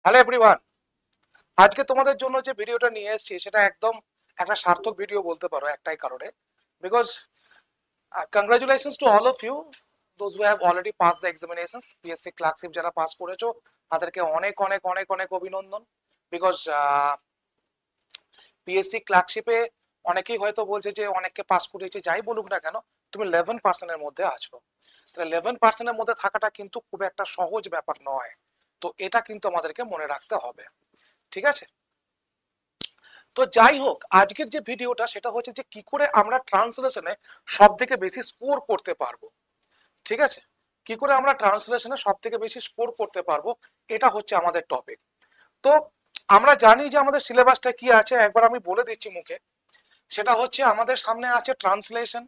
Hello everyone, আজকে তোমাদের জন্য যে ভিডিওটা নিয়ে এসেছি সেটা একদম একটা সার্থক ভিডিও বলতে পারো একটাই কারণে। Because congratulations to all of you those who have already pass the examinations. PSC clerkship যারা পাস করেছো তাদেরকে অনেক অনেক অনেক অনেক অভিনন্দন। বিকজ পিএসসি ক্লার্কশিপে অনেকেই হয়তো বলছে যে অনেককে পাস করিয়েছে, যাই বলুক না কেন তুমি 11% মধ্যে আছো। তাহলে 11% মধ্যে থাকাটা কিন্তু খুব একটা সহজ ব্যাপার নয়। তো এটা কিন্তু আমাদেরকে মনে রাখতে হবে, ঠিক আছে? তো যাই হোক, আজকের যে ভিডিওটা সেটা হচ্ছে যে কি করে আমরা ট্রান্সলেশনে সব থেকে বেশি স্কোর করতে পারবো, ঠিক আছে? কি করে আমরা ট্রান্সলেশনে সব থেকে বেশি স্কোর করতে পারবো, এটা হচ্ছে আমাদের টপিক। তো আমরা জানি যে আমাদের সিলেবাসটা কি আছে, একবার আমি বলে দিচ্ছি মুখে। সেটা হচ্ছে আমাদের সামনে আছে ট্রান্সলেশন,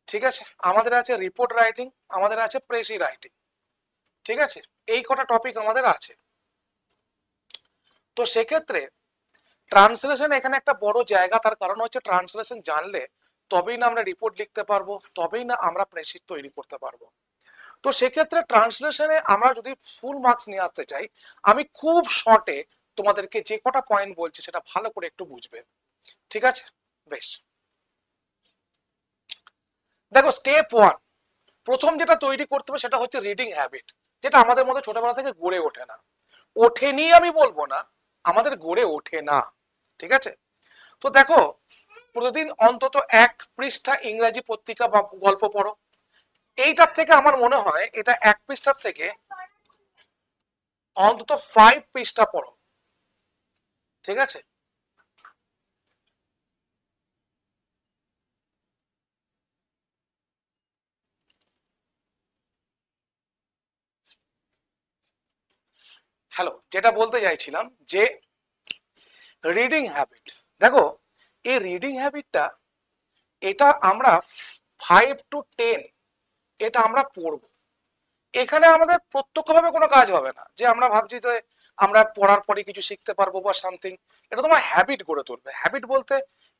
ঠিক আছে, আমাদের আছে রিপোর্ট রাইটিং, আমাদের আছে প্রেসি রাইটিং, ঠিক আছে? এই কটা টপিক আমাদের আছে। তো সেক্ষেত্রে ট্রান্সলেশন এখানে একটা বড় জায়গা, তার কারণ হচ্ছে ট্রান্সলেশন জানলে তবেই না আমরা রিপোর্ট লিখতে পারবো, তবেই না আমরা প্রেসিট তৈরি করতে পারবো। তো সেক্ষেত্রে ট্রান্সলেশনে আমরা যদি ফুল মার্কস নিয়ে আসতে চাই, আমি খুব শর্টে তোমাদেরকে যে কটা পয়েন্ট বলছি সেটা ভালো করে একটু বুঝবে, ঠিক আছে? বেশ, দেখো স্টেপ ওয়ান, প্রথম যেটা তৈরি করতে হবে সেটা হচ্ছে রিডিং হ্যাবিট, যেটা আমাদের মধ্যে ছোটবেলা থেকে গড়ে ওঠে না। ওঠেনি আমি বলবো না, আমাদের গড়ে ওঠে না, ঠিক আছে? তো দেখো, প্রতিদিন অন্তত 1 পৃষ্ঠা ইংরাজি পত্রিকা বা গল্প পড়ো। এইটার থেকে আমার মনে হয় এটা 1 পৃষ্ঠার থেকে অন্তত 5 পৃষ্ঠা পড়ো, ঠিক আছে? হ্যালো, যেটা বলতে চাইছিলাম যে রিডিং হ্যাবিট, দেখো এই রিডিং হ্যাবিটটা, এটা আমরা 5 to 10 এটা আমরা পড়বো। এখানে আমাদের প্রত্যক্ষভাবে কোনো কাজ হবে না যে আমরা ভাবছি যে আমরা পড়ার পরে কিছু শিখতে পারবো বা সামথিং। এটা তোমার হ্যাবিট গড়ে তুলবে। হ্যাবিট বলতে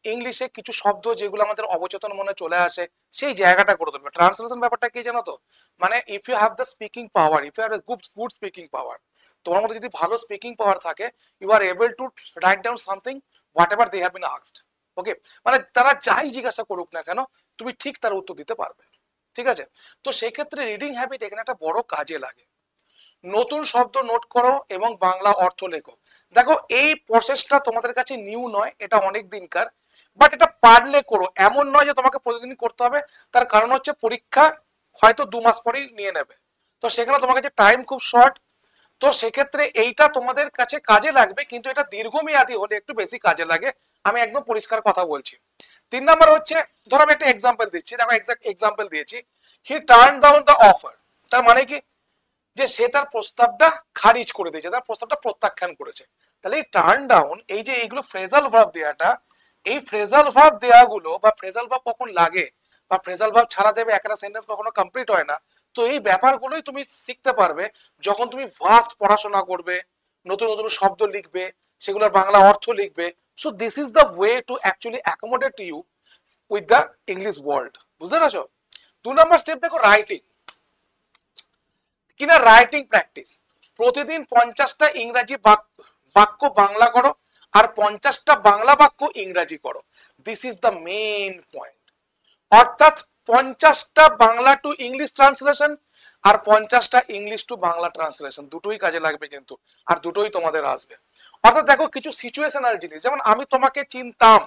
ইংলিশে কিছু শব্দ যেগুলো আমাদের অবচেতন মনে চলে আসে, সেই জায়গাটা গড়ে তুলবে। ট্রান্সলেশন ব্যাপারটা কি জানো তো, মানে if you have the speaking power, if you have good good speaking power, তোমার মধ্যে যদি ভালো স্পিকিং পাওয়ার থাকে, you are able to write down something whatever they have been asked. Okay, মানে তারা যাই জিজ্ঞাসা করুক না কেন, তুমি ঠিক তার উত্তর দিতে পারবে, ঠিক আছে? তো সেক্ষেত্রে রিডিং হ্যাবিট এখানে একটা বড় কাজে লাগে। নতুন শব্দ নোট করো এবং বাংলা অর্থ লেখো। দেখো এই প্রসেসটা তোমাদের কাছে নিউ নয়, এটা অনেক দিনকার, বাট এটা পারলে করো, এমন নয় যে তোমাকে প্রতিদিন করতে হবে। তার কারণ হচ্ছে পরীক্ষা হয়তো 2 মাস পরেই নিয়ে নেবে, তো সেখানে তোমার কাছে টাইম খুব শর্ট। তো সেক্ষেত্রে এইটা তোমাদের কাছে কাজে লাগবে, কিন্তু এটা দীর্ঘমেয়াদী হলে একটু বেশি কাজে লাগে। আমি একদম পরিষ্কার কথা বলছি। 3 নম্বর হচ্ছে, ধরো আমি একটা এক্সাম্পল দিচ্ছি, দেখো এক্সাক্ট এক্সাম্পল দিয়েছি। He turn down the offer, তার মানে কি, যে সে তার প্রস্তাবটা খারিজ করে দিয়েছে, তার প্রস্তাবটা প্রত্যাখ্যান করেছে। তাহলে এই টার্ন ডাউন, এই যে এইগুলো ফ্রেজাল ভার্ব দেওয়াটা, এই ফ্রেজাল ভার্ব দেওয়াগুলো বা ফ্রেজাল ভার্ব কখন লাগে বা ফ্রেজাল ভার্ব ছাড়া দেবে একটা সেন্টেন্স কখনো কমপ্লিট হয় না। তো এই ব্যাপারগুলোই তুমি শিখতে পারবে যখন তুমি ভাস্ট পড়াশোনা করবে, নতুন নতুন শব্দ লিখবে, সেগুলোর বাংলা অর্থ লিখবে। So this is the way to actually accommodate you with the English world, বুঝতে পারছো? 2 নম্বর স্টেপ দেখো রাইটিং, কিনা রাইটিং প্র্যাকটিস। প্রতিদিন 50টা ইংরাজি বাক্য বাংলা করো, আর 50টা বাংলা বাক্য ইংরাজি করো। This is the main point. অর্থাৎ 50টা বাংলা টু ইংলিশ ট্রান্সলেশন আর 50টা ইংলিশ টু বাংলা ট্রান্সলেশন, দুটোই কাজে লাগবে কিন্তু, আর দুটোই তোমাদের আসবে। অর্থাৎ দেখো কিছু সিচুয়েশনাল জিনিস, যেমন আমি তোমাকে চিনতাম,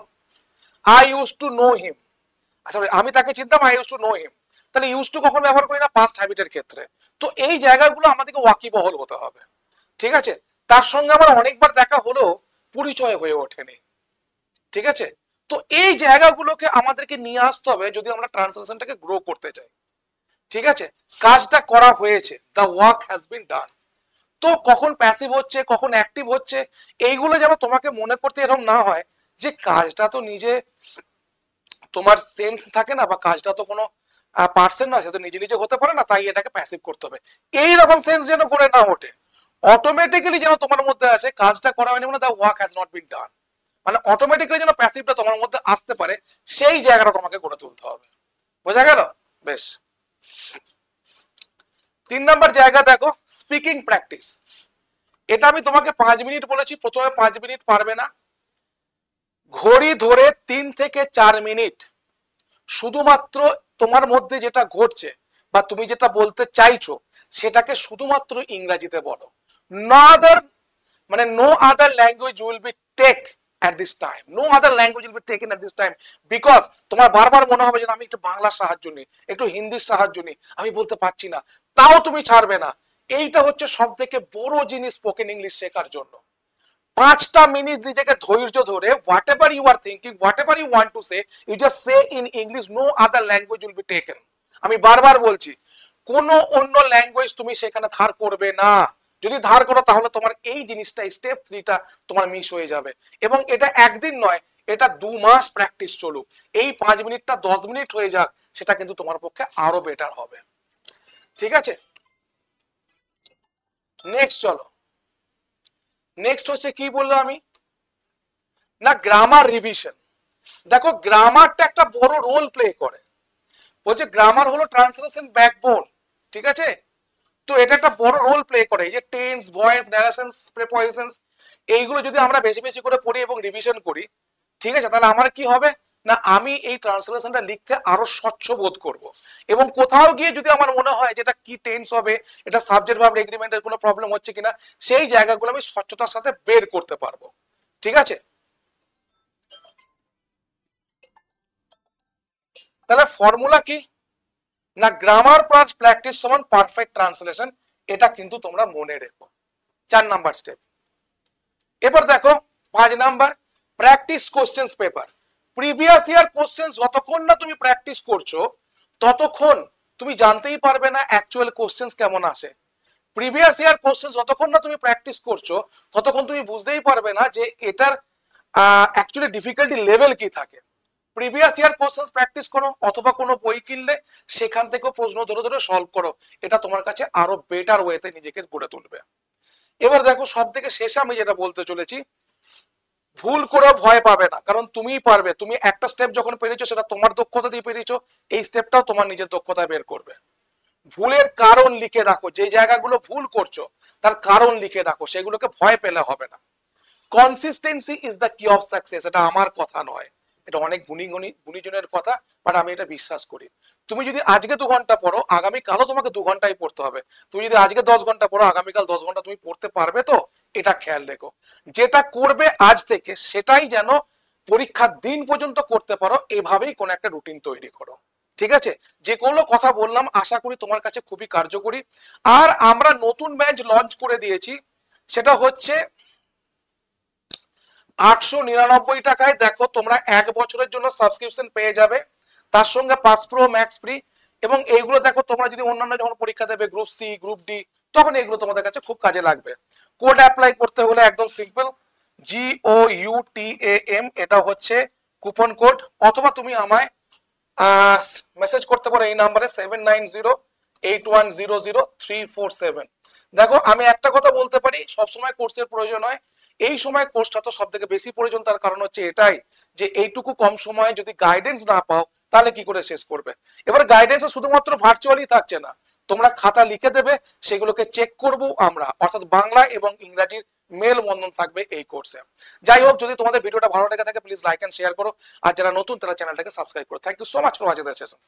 I use to know him, আচ্ছা আমি তাকে চিনতাম, I use to know him. তাহলে ইউজ টু কখন ব্যবহার করি না? পাস্ট হ্যাবিটের ক্ষেত্রে। তো এই জায়গাগুলো আমাদেরকে ওয়াকিবহল হতে হবে, ঠিক আছে? তার সঙ্গে আমার অনেকবার দেখা হলো, পরিচয় হয়ে ওঠেনি, ঠিক আছে? তো এই জায়গাগুলোকে আমাদেরকে নিয়ে আসতে হবে যদি আমরা ট্রান্সলেশনটাকে গ্রো করতে চাই, ঠিক আছে? কাজটা করা হয়েছে, দ্য ওয়ার্ক হ্যাজ বিন ডান। তো কখন প্যাসিভ হচ্ছে কখন অ্যাক্টিভ হচ্ছে, এইগুলো যেন তোমাকে মনে করতে এরকম না হয় যে কাজটা তো নিজে তোমার সেন্স থাকে না, বা কাজটা তো কোনো পার্সন না, সে তো নিজে নিজে হতে পারে না, তাই এটাকে প্যাসিভ করতে হবে। এইরকম সেন্স যেন করে না ওঠে, অটোমেটিক্যালি যেন তোমার মধ্যে আসে কাজটা করা হয়নি মানে the work has not been done, মানে অটোমেটিক্যালি যেন প্যাসিভটা তোমার মধ্যে আসতে পারে, সেই জায়গাটা তোমাকে গড়ে তুলতে হবে। বোঝা গেল? বেশ। 3 নম্বর জায়গা দেখো, স্পিকিং প্র্যাকটিস। এটা আমি তোমাকে 5 মিনিট বলেছি, প্রথমে 5 মিনিট পারবে না, ঘড়ি ধরে 3 থেকে 4 মিনিট শুধুমাত্র তোমার মধ্যে যেটা ঘটছে বা তুমি যেটা বলতে চাইছো সেটাকে শুধুমাত্র ইংরেজিতে বলো। নো আদার, মানে no other language will be take at this time, no other language will be taken at this time, because তোমার বারবার মনে হবে যে আমি একটু বাংলার সাহায্য নিই, একটু হিন্দির সাহায্য নিই, আমি বলতে পারছি না, তাও তুমি ছাড়বে না। এইটা হচ্ছে সব থেকে বড় জিনিস স্পোকেন ইংলিশ শেখার জন্য। 5টা মিনিট নিজেকে ধৈর্য ধরে whatever you are thinking, whatever you want to say, you just say in English, no other language will be taken. আমি বারবার বলছি কোনো অন্য ল্যাঙ্গুয়েজ তুমি সেখানে ধার করবে না, যদি ধার করো তাহলে তোমার এই জিনিসটা স্টেপ 3টা তোমার মিস হয়ে যাবে। এবং এটা একদিন নয়, এটা 2 মাস প্র্যাকটিস চলুক, এই 5 মিনিটটা 10 মিনিট হয়ে যাক, সেটা কিন্তু তোমার পক্ষে আরো বেটার হবে। ঠিক আছে, নেক্সট চলো। নেক্সট হচ্ছে কি বললো আমি, না গ্রামার রিভিশন। দেখো গ্রামারটা একটা বড় রোল প্লে করে, বলছে গ্রামার হলো ট্রান্সলেশন ব্যাকবোন, ঠিক আছে? তো এটা একটা বড় রোল প্লে করে। এই যে টেন্স, ভয়েস, ন্যারেশনস, প্রিপজিশনস, এইগুলো যদি আমরা বেশি বেশি করে পড়ি এবং রিভিশন করি, ঠিক আছে, তাহলে আমার কি হবে না আমি এই ট্রান্সলেশনটা লিখতে আরো স্বচ্ছ বোধ করব। এবং কোথাও গিয়ে যদি আমার মনে হয় যে এটা কি টেন্স হবে, এটা সাবজেক্ট ভার্ব এগ্রিমেন্টের কোনো প্রবলেম হচ্ছে কিনা, সেই জায়গাগুলো আমি স্বচ্ছতার সাথে বের করতে পারবো। ঠিক আছে, তাহলে ফর্মুলা কি, না গ্রামার প্লাস প্র্যাকটিস সমান পারফেক্ট ট্রান্সলেশন, এটা কিন্তু তোমরা মনে রেখো। 4 নাম্বার স্টেপ। এবার দেখো 5 number, practice questions paper. Previous year questions যতক্ষণ না তুমি প্র্যাকটিস করছো ততক্ষণ তুমি জানতেই পারবে না অ্যাকচুয়াল কোশ্চেন্স কেমন আসে। প্রিভিয়াস ইয়ার কোশ্চেন্স যতক্ষণ না তুমি প্র্যাকটিস করছো ততক্ষণ তুমি বুঝতেই পারবে না যে এটার অ্যাকচুয়ালি ডিফিকাল্টি লেভেল কি থাকে। প্রিভিয়াস ইয়ার কোশ্চেন্স প্র্যাকটিস করো, অথবা কোনো বই কিনলে সেখান থেকেও প্রশ্ন ধরে ধরে সলভ করো, এটা তোমার কাছে আরো বেটার ওয়েতে নিজেকে গড়ে তুলবে। এবার দেখো সব থেকে শেষে আমি যেটা বলতে চলেছি, ভুল করে ভয় পাবে না, কারণ তুমিই পারবে। তুমি একটা স্টেপ যখন পেরেছো সেটা তোমার দক্ষতা দিয়ে পেরেছো, এই স্টেপটাও তোমার নিজের দক্ষতায় বের করবে। ভুলের কারণ লিখে রাখো, যে জায়গাগুলো ভুল করছো তার কারণ লিখে রাখো, সেগুলোকে ভয় পেলে হবে না। কনসিস্টেন্সি ইজ দ্য কি অফ সাকসেস, এটা আমার কথা নয়, এটা অনেক গুণীজনের কথা, বাট আমি এটা বিশ্বাস করি। তুমি যদি আজকে 2 ঘন্টা পড়ো, আগামীকালও তোমাকে 2 ঘন্টাই পড়তে হবে। তুমি যদি আজকে 10 ঘন্টা পড়ো, আগামীকাল 10 ঘন্টা তুমি পড়তে পারবে তো, এটা খেয়াল রেখো। যেটা করবে আজ থেকে সেটাই যেন পরীক্ষার দিন পর্যন্ত করতে পারো, এভাবেই কোন একটা রুটিন তৈরি করো। ঠিক আছে, যে কোনো কথা বললাম আশা করি তোমার কাছে খুবই কার্যকরী। আর আমরা নতুন ব্যাচ লঞ্চ করে দিয়েছি, সেটা হচ্ছে 899 টাকায়। দেখো তোমরা 1 বছরের জন্য সাবস্ক্রিপশন পেয়ে যাবে, তার সঙ্গে 5 প্রো ম্যাক্স ফ্রি। এবং এইগুলো দেখো তোমরা যদি অন্যান্য যখন পরীক্ষা দেবে, গ্রুপ সি, গ্রুপ ডি, তখন এগুলো তোমাদের কাছে খুব কাজে লাগবে। কোড অ্যাপ্লাই করতে হলে একদম সিম্পল, GOUTAM, এটা হচ্ছে কুপন কোড। অথবা তুমি আমায় মেসেজ করতে পারো এই নাম্বারে 7908100347। দেখো আমি একটা কথা বলতে পারি, সবসময় কোর্সের প্রয়োজন হয়, এই সময় কোর্সটা তো সব থেকে বেশি প্রয়োজন। তার কারণ হচ্ছে এটাই যে এইটুকু কম সময়ে যদি গাইডেন্স না পাও তাহলে কি করে শেষ করবে। এবার গাইডেন্স শুধুমাত্র ভার্চুয়ালি থাকছে না, তোমরা খাতা লিখে দেবে, সেগুলোকে চেক করব আমরা, অর্থাৎ বাংলা এবং ইংরাজির মেল বন্ধন থাকবে এই কোর্সে। যাই হোক, যদি তোমাদের ভিডিওটা ভালো লেগে থাকে প্লিজ লাইক এন্ড শেয়ার করো, আর যারা নতুন তারা চ্যানেলটাকে সাবস্ক্রাইব করো। Thank you so much for watching the sessions.